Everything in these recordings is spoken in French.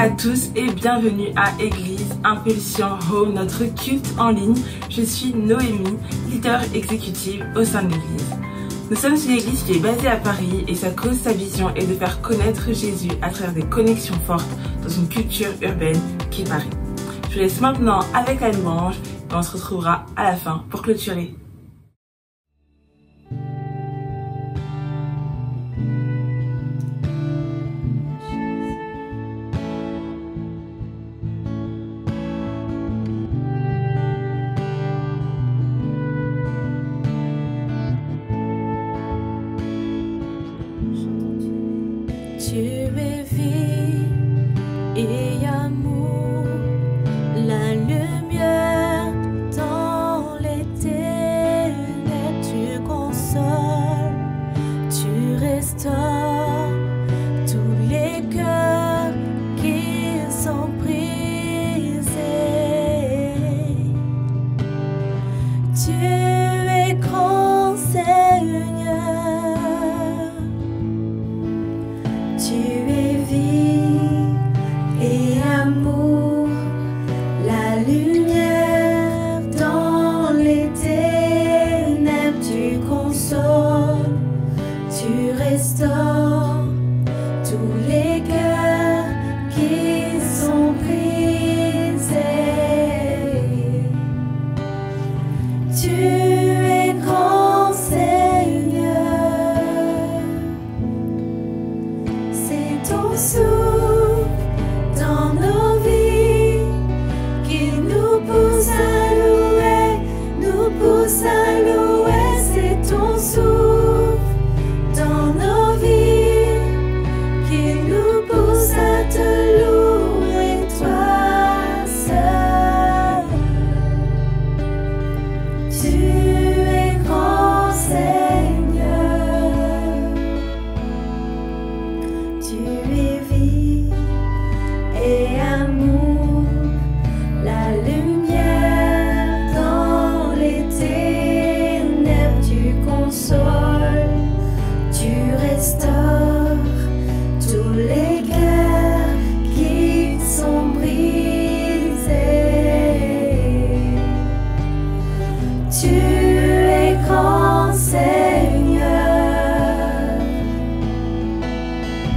à tous et bienvenue à Église Impulsion Home, notre culte en ligne. Je suis Noémie, leader exécutive au sein de l'Église. Nous sommes une église qui est basée à Paris et sa cause, sa vision est de faire connaître Jésus à travers des connexions fortes dans une culture urbaine qui est Paris. Je vous laisse maintenant avec la louange et on se retrouvera à la fin pour clôturer. Tu es vie et amour, la lumière dans les ténèbres, tu consoles, tu restaures tous les cœurs qui sont brisés. Tu es grand Seigneur. Tu es vie et amour, la lumière dans les ténèbres, tu consoles, tu restaures tous les cœurs qui sont brisés. Tu es grand Seigneur. Ton souffle dans nos vies qui nous pousse à louer, nous pousse à louer. C'est ton souffle dans nos vies qui nous pousse à te louer, toi seul. Tu es grand Seigneur. Tu es vie et amour, la lumière dans les ténèbres, tu consoles, tu restaures tous les cœurs qui sont brisés. Tu es grand Seigneur.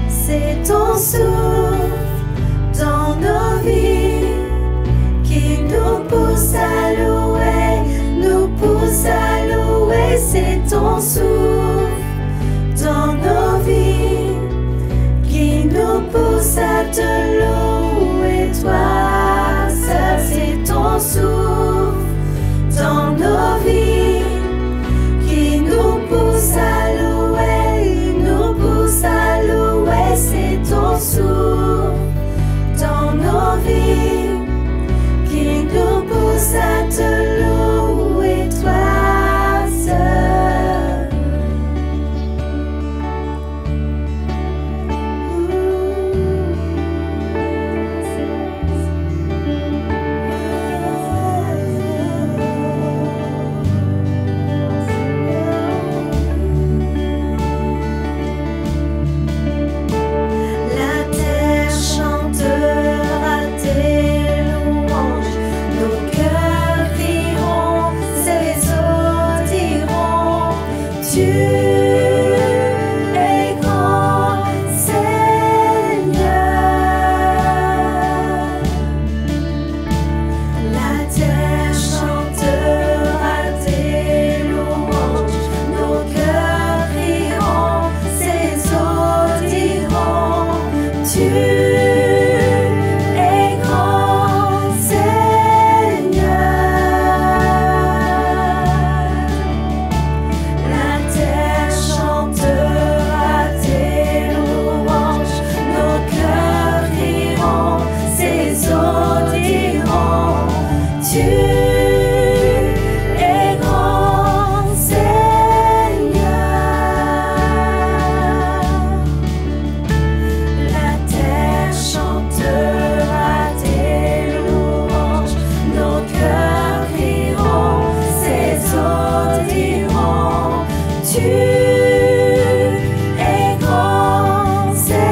C'est ton souffle dans nos vies qui nous pousse à louer, nous pousse à louer. C'est ton souffle dans nos vies qui nous pousse à te louer, toi seul. C'est ton souffle dans nos vies qui nous pousse à louer, nous pousse à louer. C'est ton souffle dans nos vies qui nous pousse à te louer, toi seul. La terre chantera tes louanges, nos cœurs crieront, ces eaux diront, tu es grand Seigneur. La terre chantera tes louanges, nos cœurs crieront, ces eaux diront, tu es grand Seigneur. La terre chantera tes louanges, nos cœurs crieront, ces eaux diront, tu es grand Seigneur. La terre chantera tes louanges, nos cœurs crieront, ces eaux diront, tu es grand Seigneur.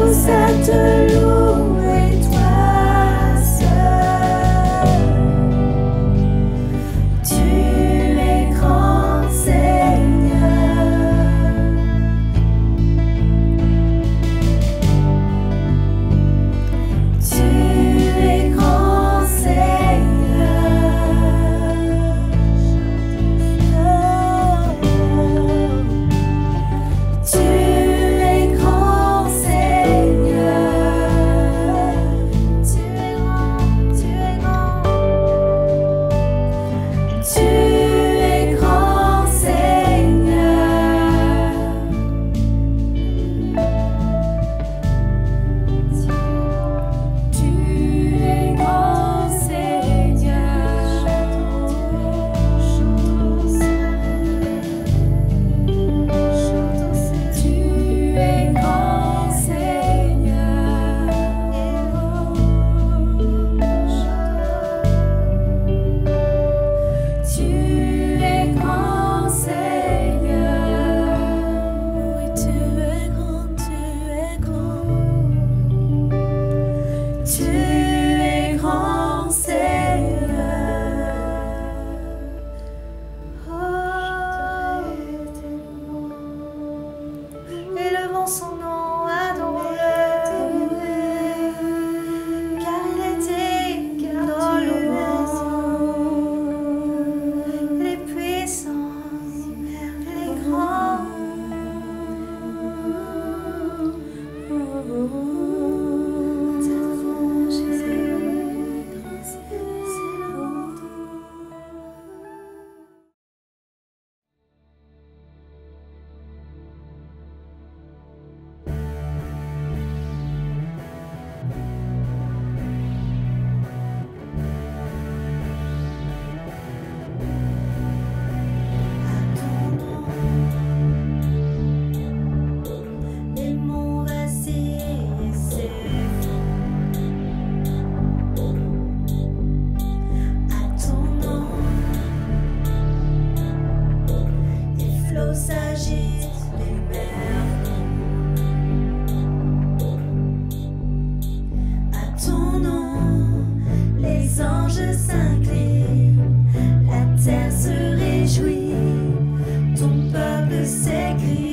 tous à te louer, toi seul. Tu es grand, Seigneur. Tu es grand, Seigneur. Tu es grand, Seigneur. Tu es grand, tu es grand. Tu es grand, Seigneur. Tu es grand, Seigneur. Tu es grand, Seigneur. Tu es grand, Seigneur. Oui, tu es grand, tu es grand. Tu es grand, Seigneur. Élevons son nom, adorons-le, car il est digne de nos louanges. Il est puissant, il est grand. Les monts vacillent et s'effondrent. À ton nom, les flots s'agitent, les mers coulent. À ton nom, les anges s'inclinent, la terre se réjouit, ton peuple s'écrie.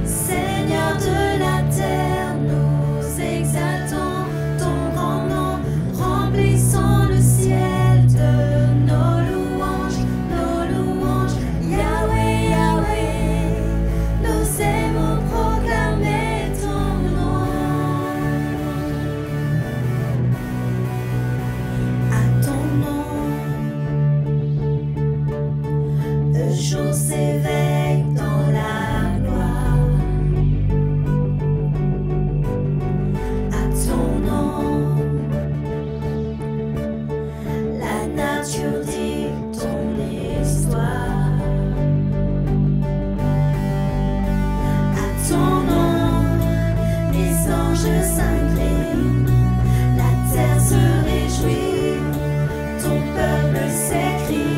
Seigneur de la terre, nous exaltons ton grand nom, remplissons le ciel de nos louanges, Yahweh, Yahweh, nous aimons proclamer ton nom. À ton nom, le jour s'éveille dans la gloire. À ton nom, la nature dit ton histoire. À ton nom, les anges s'inclinent, la terre se réjouit, ton peuple s'écrie.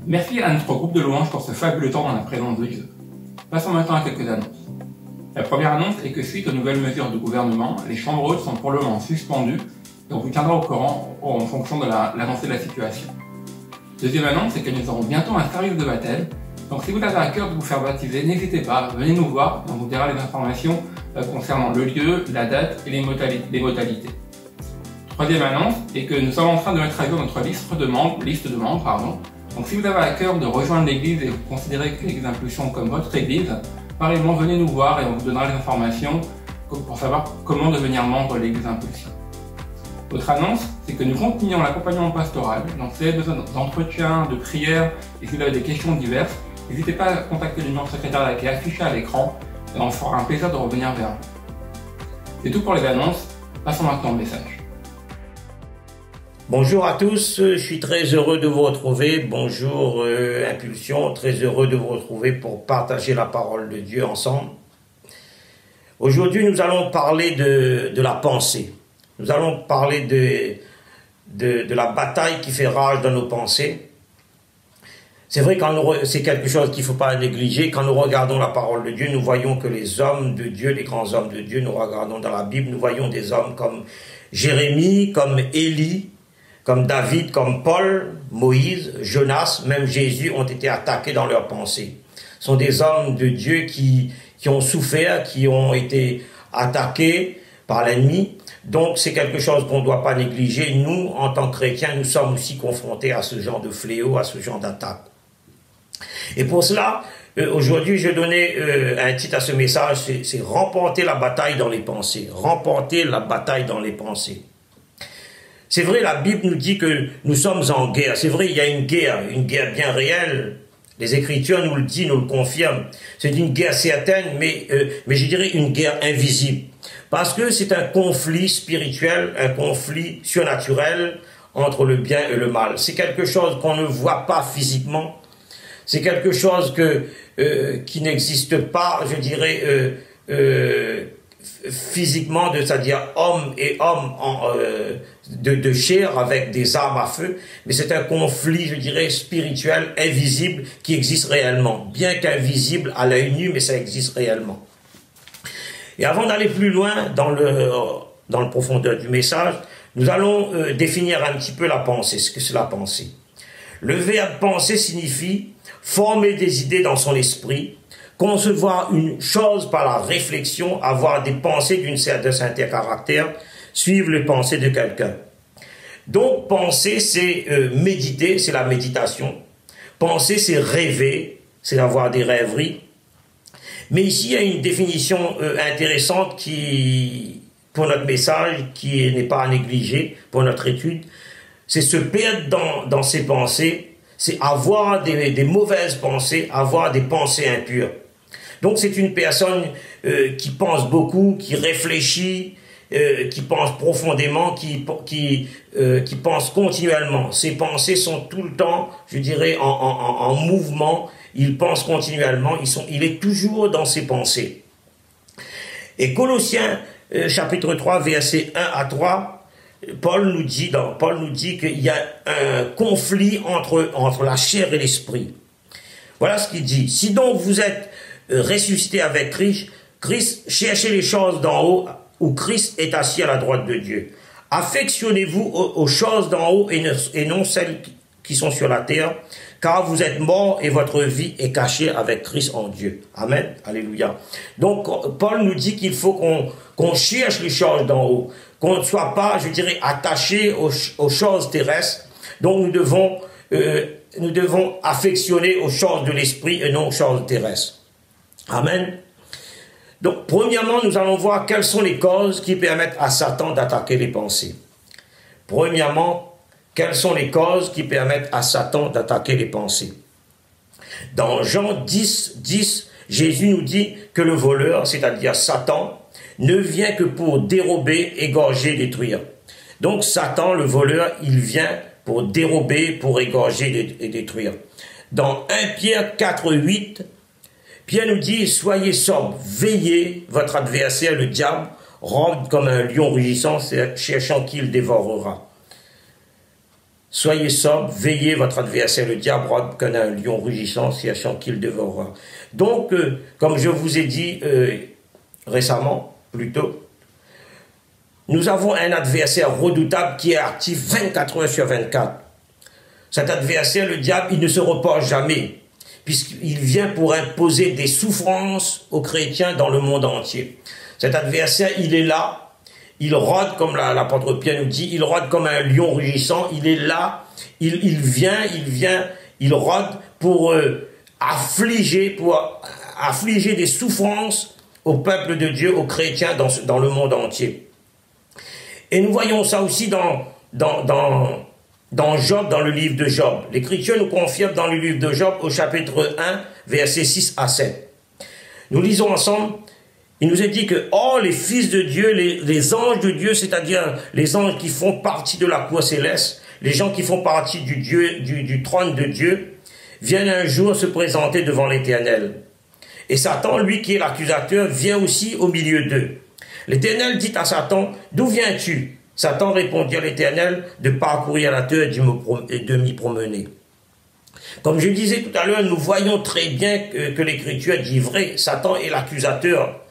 Merci à notre groupe de louanges pour ce fabuleux temps dans la présence de Dieu. Passons maintenant à quelques annonces. La première annonce est que suite aux nouvelles mesures du gouvernement, les chambres hautes sont pour le moment suspendues et on vous tiendra au courant en fonction de l'avancée de la situation. Deuxième annonce, c'est que nous aurons bientôt un service de baptême. Donc si vous avez à cœur de vous faire baptiser, n'hésitez pas, venez nous voir, on vous dira les informations concernant le lieu, la date et les modalités. Troisième annonce est que nous sommes en train de mettre à jour notre liste de membres. Donc si vous avez à cœur de rejoindre l'église et vous considérez que l'Église Impulsion comme votre église, pareillement venez nous voir et on vous donnera les informations pour savoir comment devenir membre de l'Église Impulsion. Autre annonce, c'est que nous continuons l'accompagnement pastoral. Donc si vous avez besoin d'entretien, de prières et si vous avez des questions diverses, n'hésitez pas à contacter le numéro de secrétariat qui est affiché à l'écran et on fera un plaisir de revenir vers vous. C'est tout pour les annonces, passons maintenant au message. Bonjour à tous, je suis très heureux de vous retrouver. Bonjour Impulsion, très heureux de vous retrouver pour partager la parole de Dieu ensemble. Aujourd'hui, nous allons parler de la pensée. Nous allons parler de la bataille qui fait rage dans nos pensées. C'est vrai que c'est quelque chose qu'il ne faut pas négliger. Quand nous regardons la parole de Dieu, nous voyons que les hommes de Dieu, les grands hommes de Dieu, nous regardons dans la Bible, nous voyons des hommes comme Jérémie, comme Élie, comme David, comme Paul, Moïse, Jonas, même Jésus ont été attaqués dans leurs pensées. Ce sont des hommes de Dieu qui ont souffert, qui ont été attaqués par l'ennemi. Donc c'est quelque chose qu'on ne doit pas négliger. Nous, en tant que chrétiens, nous sommes aussi confrontés à ce genre de fléau, à ce genre d'attaque. Et pour cela, aujourd'hui, je donnais un titre à ce message, c'est « Remporter la bataille dans les pensées ». Remporter la bataille dans les pensées. C'est vrai, la Bible nous dit que nous sommes en guerre. C'est vrai, il y a une guerre bien réelle. Les Écritures nous le disent, nous le confirment. C'est une guerre certaine, mais je dirais une guerre invisible. Parce que c'est un conflit spirituel, un conflit surnaturel entre le bien et le mal. C'est quelque chose qu'on ne voit pas physiquement. C'est quelque chose qui n'existe pas, je dirais, physiquement, c'est-à-dire homme et homme de chair avec des armes à feu, mais c'est un conflit, je dirais, spirituel, invisible, qui existe réellement, bien qu'invisible à l'œil nu, mais ça existe réellement. Et avant d'aller plus loin dans le profondeur du message, nous allons définir un petit peu la pensée, ce que c'est la pensée. Le verbe penser signifie former des idées dans son esprit, concevoir une chose par la réflexion, avoir des pensées d'un certain caractère, suivre les pensées de quelqu'un. Donc, penser, c'est méditer, c'est la méditation. Penser, c'est rêver, c'est avoir des rêveries. Mais ici, il y a une définition intéressante pour notre message, qui n'est pas à négliger pour notre étude. C'est se perdre dans ses pensées, c'est avoir des mauvaises pensées, avoir des pensées impures. Donc c'est une personne qui pense beaucoup, qui réfléchit, qui pense profondément, qui pense continuellement. Ses pensées sont tout le temps, je dirais, en mouvement. Il pense continuellement, il est toujours dans ses pensées. Et Colossiens chapitre 3, versets 1 à 3, Paul nous dit qu'il y a un conflit entre la chair et l'esprit. Voilà ce qu'il dit. Si donc vous êtes ressuscité avec Christ, cherchez les choses d'en haut où Christ est assis à la droite de Dieu. Affectionnez-vous aux choses d'en haut et non celles qui sont sur la terre, car vous êtes morts et votre vie est cachée avec Christ en Dieu. Amen. Alléluia. Donc, Paul nous dit qu'il faut qu'on cherche les choses d'en haut, qu'on ne soit pas, je dirais, attaché aux choses terrestres. Donc, nous devons affectionner aux choses de l'esprit et non aux choses terrestres. Amen. Donc, premièrement, nous allons voir quelles sont les causes qui permettent à Satan d'attaquer les pensées. Premièrement, quelles sont les causes qui permettent à Satan d'attaquer les pensées? Dans Jean 10, Jésus nous dit que le voleur, c'est-à-dire Satan, ne vient que pour dérober, égorger, détruire. Donc Satan, le voleur, il vient pour dérober, pour égorger et détruire. Dans 1 Pierre 4:8, Pierre nous dit « Soyez sobres, veillez, votre adversaire, le diable, rôde comme un lion rugissant, cherchant qui le dévorera. » Soyez sobre, veillez, votre adversaire, le diable, rôde comme un lion rugissant, cherchant qu'il dévorera. Donc, comme je vous ai dit récemment, plutôt, nous avons un adversaire redoutable qui est actif 24 heures sur 24. Cet adversaire, le diable, il ne se repose jamais, puisqu'il vient pour imposer des souffrances aux chrétiens dans le monde entier. Cet adversaire, il est là. Il rôde, comme l'apôtre Pierre nous dit, il rôde comme un lion rugissant, il est là, il rôde pour affliger des souffrances au peuple de Dieu, aux chrétiens dans le monde entier. Et nous voyons ça aussi dans Job, dans le livre de Job. L'Écriture nous confirme dans le livre de Job, au chapitre 1, versets 6 à 7. Nous lisons ensemble. Il nous est dit que, oh, les fils de Dieu, les anges de Dieu, c'est-à-dire les anges qui font partie de la cour céleste, les gens qui font partie du trône de Dieu, viennent un jour se présenter devant l'Éternel. Et Satan, lui qui est l'accusateur, vient aussi au milieu d'eux. L'Éternel dit à Satan, d'où viens-tu? Satan répondit à l'Éternel, de parcourir la terre et de m'y promener. Comme je disais tout à l'heure, nous voyons très bien que l'Écriture dit vrai, Satan est l'accusateur.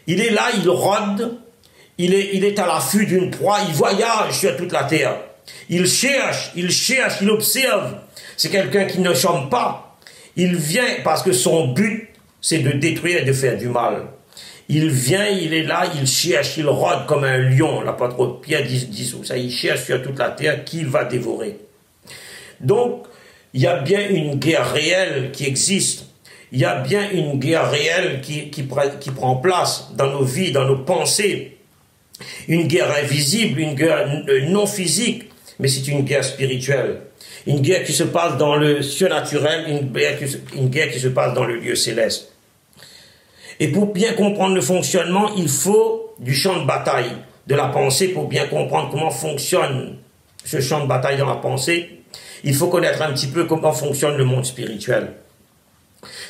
Il est là, il rôde, il est à l'affût d'une proie, il voyage sur toute la terre. Il cherche, il observe. C'est quelqu'un qui ne chôme pas. Il vient parce que son but, c'est de détruire et de faire du mal. Il vient, il est là, il cherche, il rôde comme un lion. L'apôtre Pierre dit ça, il cherche sur toute la terre qu'il va dévorer. Donc, il y a bien une guerre réelle qui existe. Il y a bien une guerre réelle qui prend place dans nos vies, dans nos pensées. Une guerre invisible, une guerre non physique, mais c'est une guerre spirituelle. Une guerre qui se passe dans le surnaturel, une guerre qui se passe dans le lieu céleste. Et pour bien comprendre le fonctionnement, il faut du champ de bataille de la pensée pour bien comprendre comment fonctionne ce champ de bataille dans la pensée. Il faut connaître un petit peu comment fonctionne le monde spirituel.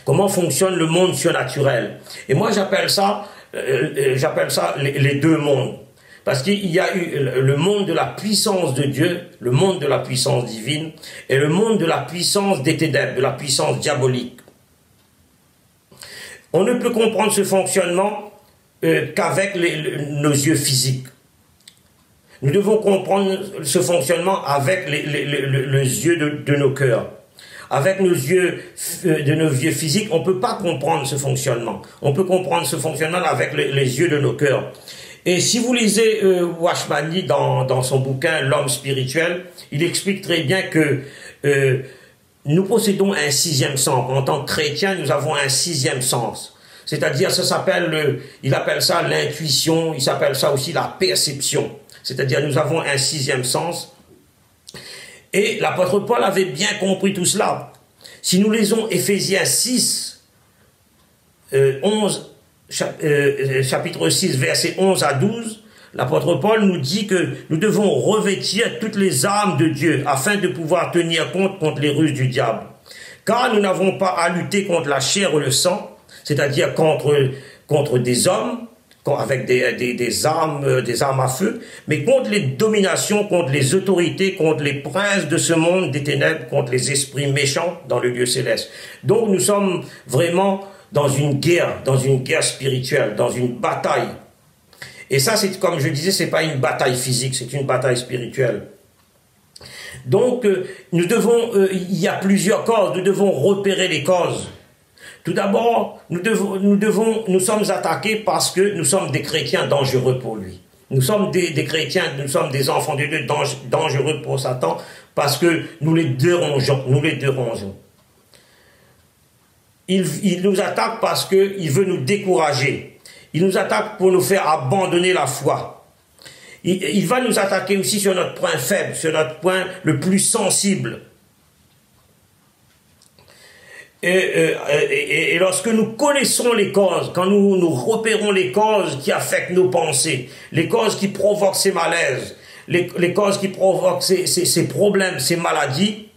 Comment fonctionne le monde surnaturel. Et moi, j'appelle ça les deux mondes. Parce qu'il y a eu le monde de la puissance de Dieu, le monde de la puissance divine, et le monde de la puissance des ténèbres, de la puissance diabolique. On ne peut comprendre ce fonctionnement qu'avec nos yeux physiques. Nous devons comprendre ce fonctionnement avec les yeux de nos cœurs. Avec nos yeux physiques, on ne peut pas comprendre ce fonctionnement. On peut comprendre ce fonctionnement avec les yeux de nos cœurs. Et si vous lisez Watchman Nee dans son bouquin « L'homme spirituel », il explique très bien que nous possédons un sixième sens. En tant que chrétiens, nous avons un sixième sens. C'est-à-dire, il appelle ça l'intuition, il s'appelle ça aussi la perception. C'est-à-dire, nous avons un sixième sens. Et l'apôtre Paul avait bien compris tout cela. Si nous lisons Éphésiens 6, chapitre 6, versets 11 à 12, l'apôtre Paul nous dit que nous devons revêtir toutes les armes de Dieu afin de pouvoir tenir compte contre les ruses du diable. Car nous n'avons pas à lutter contre la chair ou le sang, c'est-à-dire contre des hommes, avec des armes à feu, mais contre les dominations, contre les autorités, contre les princes de ce monde des ténèbres, contre les esprits méchants dans le lieu céleste. Donc nous sommes vraiment dans une guerre spirituelle, dans une bataille. Et ça, c'est comme je disais, c'est pas une bataille physique, c'est une bataille spirituelle. Donc il y a plusieurs causes, nous devons repérer les causes. Tout d'abord, nous sommes attaqués parce que nous sommes des chrétiens dangereux pour lui. Nous sommes des chrétiens, nous sommes des enfants de Dieu dangereux pour Satan parce que nous les dérangeons. Il nous attaque parce qu'il veut nous décourager. Il nous attaque pour nous faire abandonner la foi. Il va nous attaquer aussi sur notre point faible, sur notre point le plus sensible. Et lorsque nous connaissons les causes, quand nous repérons les causes qui affectent nos pensées, les causes qui provoquent ces malaises, les causes qui provoquent ces problèmes, ces maladies,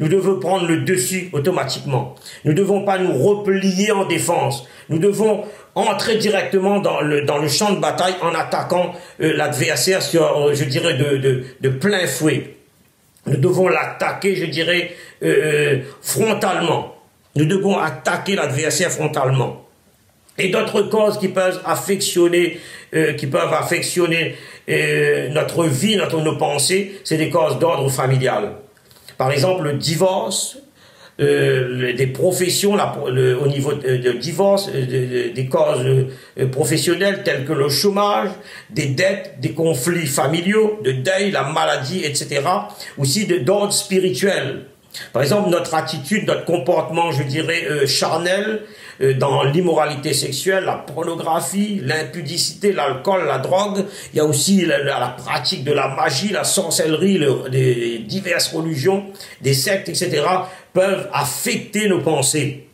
nous devons prendre le dessus automatiquement. Nous ne devons pas nous replier en défense. Nous devons entrer directement dans le champ de bataille en attaquant l'adversaire sur, je dirais, de plein fouet. Nous devons l'attaquer, je dirais, frontalement. Nous devons attaquer l'adversaire frontalement. Et d'autres causes qui peuvent affectionner, notre vie, nos pensées, c'est des causes d'ordre familial. Par exemple, le divorce, des professions, au niveau de divorce, des causes professionnelles telles que le chômage, des dettes, des conflits familiaux, de deuil, la maladie, etc. Aussi d'ordre spirituel. Par exemple, notre attitude, notre comportement, je dirais, charnel, dans l'immoralité sexuelle, la pornographie, l'impudicité, l'alcool, la drogue. Il y a aussi la pratique de la magie, la sorcellerie, les diverses religions, des sectes, etc. peuvent affecter nos pensées.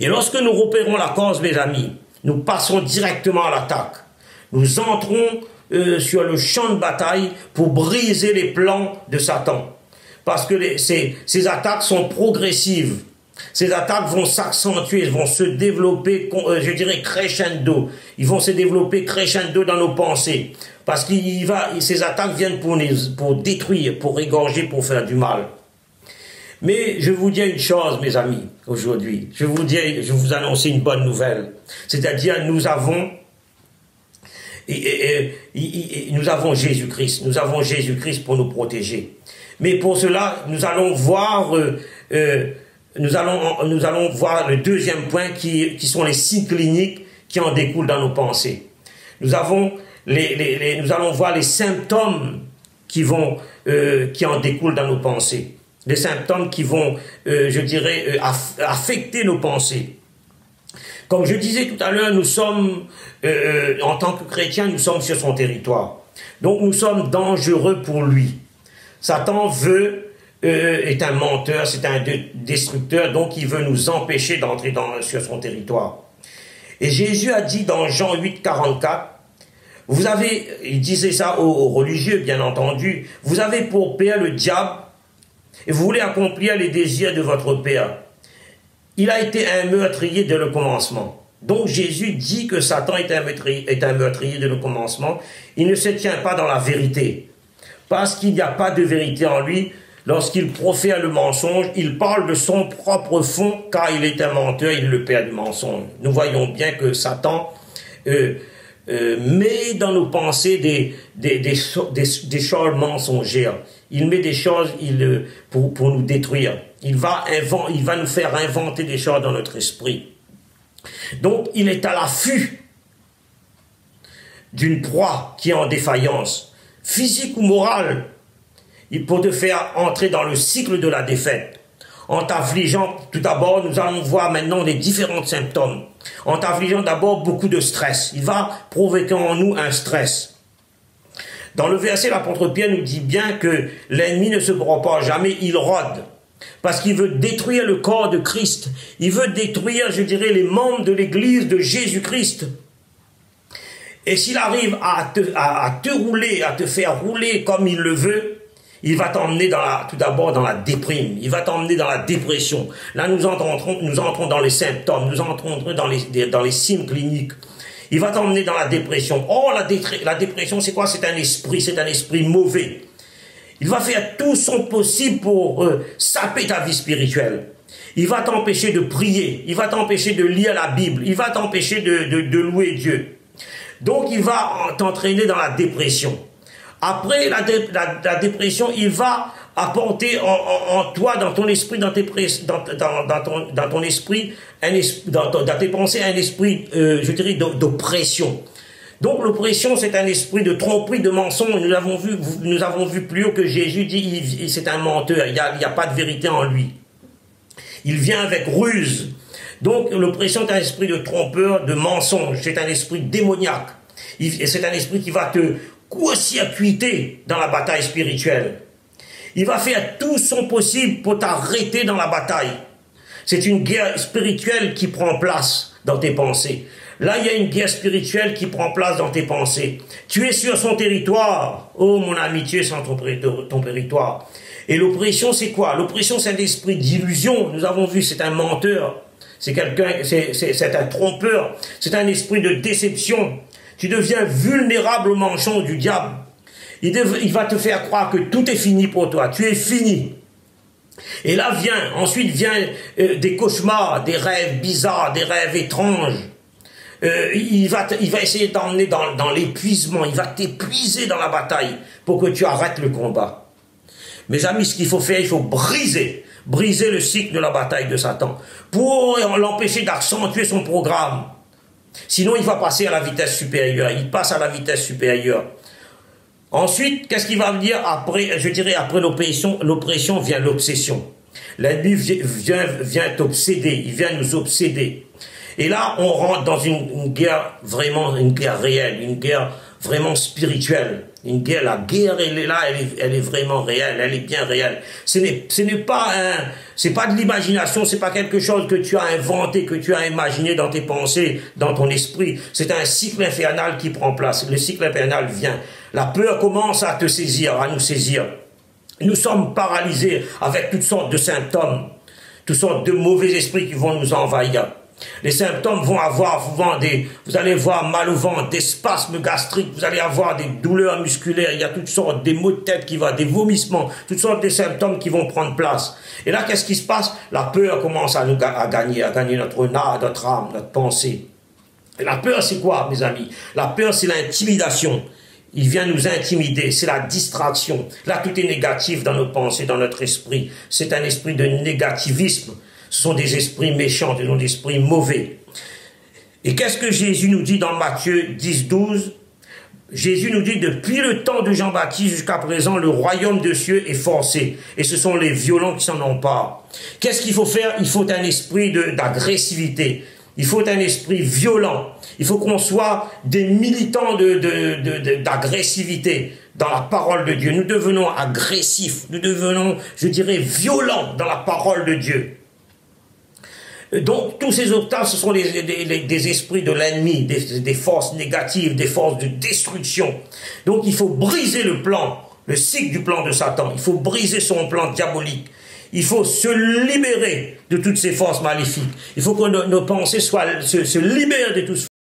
Et lorsque nous repérons la cause, mes amis, nous passons directement à l'attaque. Nous entrons sur le champ de bataille pour briser les plans de Satan. Parce que ces attaques sont progressives. Ces attaques vont s'accentuer, vont se développer, je dirais crescendo. Ils vont se développer crescendo dans nos pensées. Parce que ces attaques viennent pour détruire, pour égorger, pour faire du mal. Mais je vous dis une chose, mes amis, aujourd'hui. Je vous annonce une bonne nouvelle. C'est-à-dire, nous avons Jésus-Christ. Nous avons Jésus-Christ pour nous protéger. Mais pour cela, nous allons voir le deuxième point qui sont les signes cliniques qui en découlent dans nos pensées. Nous allons voir les symptômes qui en découlent dans nos pensées. Les symptômes qui vont, affecter nos pensées. Comme je disais tout à l'heure, nous sommes, en tant que chrétiens, nous sommes sur son territoire. Donc nous sommes dangereux pour lui. Satan est un menteur, c'est un destructeur, donc il veut nous empêcher d'entrer sur son territoire. Et Jésus a dit dans Jean 8, 44, il disait ça aux religieux, bien entendu, vous avez pour père le diable, et vous voulez accomplir les désirs de votre père. Il a été un meurtrier dès le commencement. Donc Jésus dit que Satan est un meurtrier dès le commencement. Il ne se tient pas dans la vérité. Parce qu'il n'y a pas de vérité en lui. Lorsqu'il profère le mensonge, il parle de son propre fond, car il est un menteur, il est le père du mensonge. Nous voyons bien que Satan met dans nos pensées des choses mensongères. Il met des choses pour nous détruire. Il va nous faire inventer des choses dans notre esprit. Donc, il est à l'affût d'une proie qui est en défaillance, physique ou morale, pour te faire entrer dans le cycle de la défaite. En t'affligeant, tout d'abord, nous allons voir maintenant les différents symptômes. En t'affligeant d'abord beaucoup de stress. Il va provoquer en nous un stress. Dans le verset, l'apôtre Pierre nous dit bien que l'ennemi ne se propage jamais, il rôde. Parce qu'il veut détruire le corps de Christ. Il veut détruire, je dirais, les membres de l'église de Jésus-Christ. Et s'il arrive à te rouler, à te faire rouler comme il le veut, il va t'emmener tout d'abord dans la déprime. Il va t'emmener dans la dépression. Là, nous entrons dans les symptômes. Nous entrons dans les signes cliniques. Il va t'emmener dans la dépression. Oh, la dépression, c'est quoi? C'est un esprit mauvais. Il va faire tout son possible pour saper ta vie spirituelle. Il va t'empêcher de prier. Il va t'empêcher de lire la Bible. Il va t'empêcher de louer Dieu. Donc, il va t'entraîner dans la dépression. Après la dépression, il va apporter en toi, dans ton esprit, dans tes pensées, un esprit, je dirais, d'oppression. Donc l'oppression, c'est un esprit de tromperie, de mensonge. Nous avons vu plus haut que Jésus dit, c'est un menteur, il n'y a pas de vérité en lui. Il vient avec ruse. Donc l'oppression est un esprit de trompeur, de mensonge. C'est un esprit démoniaque. C'est un esprit qui va te court-circuiter dans la bataille spirituelle. Il va faire tout son possible pour t'arrêter dans la bataille. C'est une guerre spirituelle qui prend place dans tes pensées. Là, il y a une guerre spirituelle qui prend place dans tes pensées. Tu es sur son territoire. Oh, mon ami, tu es sur ton territoire. Et l'oppression, c'est quoi? L'oppression, c'est un esprit d'illusion. Nous avons vu, c'est un menteur. C'est un trompeur. C'est un esprit de déception. Tu deviens vulnérable au mensonge du diable. Il va te faire croire que tout est fini pour toi. Tu es fini. Et là ensuite vient des cauchemars, des rêves bizarres, des rêves étranges. Il va essayer d'emmener dans l'épuisement. Il va t'épuiser dans la bataille pour que tu arrêtes le combat. Mes amis, ce qu'il faut faire, il faut briser le cycle de la bataille de Satan pour l'empêcher d'accentuer son programme. Sinon, il va passer à la vitesse supérieure. Il passe à la vitesse supérieure. Ensuite, qu'est-ce qu'il va venir après? Je dirais après l'oppression vient l'obsession. L'ennemi vient t'obséder, il vient nous obséder. Et là, on rentre dans une guerre vraiment, une guerre réelle, une guerre vraiment spirituelle. La guerre, elle est là, elle est vraiment réelle, elle est bien réelle. C'est pas de l'imagination, c'est pas quelque chose que tu as inventé, que tu as imaginé dans tes pensées, dans ton esprit. C'est un cycle infernal qui prend place. Le cycle infernal vient. La peur commence à te saisir, à nous saisir. Nous sommes paralysés avec toutes sortes de symptômes, toutes sortes de mauvais esprits qui vont nous envahir. Les symptômes vont avoir souvent vous allez voir mal au ventre, des spasmes gastriques, vous allez avoir des douleurs musculaires, il y a toutes sortes, des maux de tête des vomissements, toutes sortes de symptômes qui vont prendre place. Et là, qu'est-ce qui se passe? La peur commence à gagner notre âme, notre pensée. Et la peur, c'est quoi, mes amis? La peur, c'est l'intimidation. Il vient nous intimider, c'est la distraction. Là, tout est négatif dans nos pensées, dans notre esprit. C'est un esprit de négativisme. Ce sont des esprits méchants, ce sont des esprits mauvais. Et qu'est-ce que Jésus nous dit dans Matthieu 10, 12? Jésus nous dit, depuis le temps de Jean-Baptiste jusqu'à présent, le royaume de cieux est forcé. Et ce sont les violents qui s'en emparent. Qu'est-ce qu'il faut faire? Il faut un esprit d'agressivité. Il faut un esprit violent. Il faut qu'on soit des militants d'agressivité dans la parole de Dieu. Nous devenons agressifs. Nous devenons, je dirais, violents dans la parole de Dieu. Donc, tous ces octaves, ce sont des esprits de l'ennemi, des forces négatives, des forces de destruction. Donc, il faut briser le cycle du plan de Satan. Il faut briser son plan diabolique. Il faut se libérer de toutes ces forces maléfiques. Il faut que nos pensées se libèrent de toutes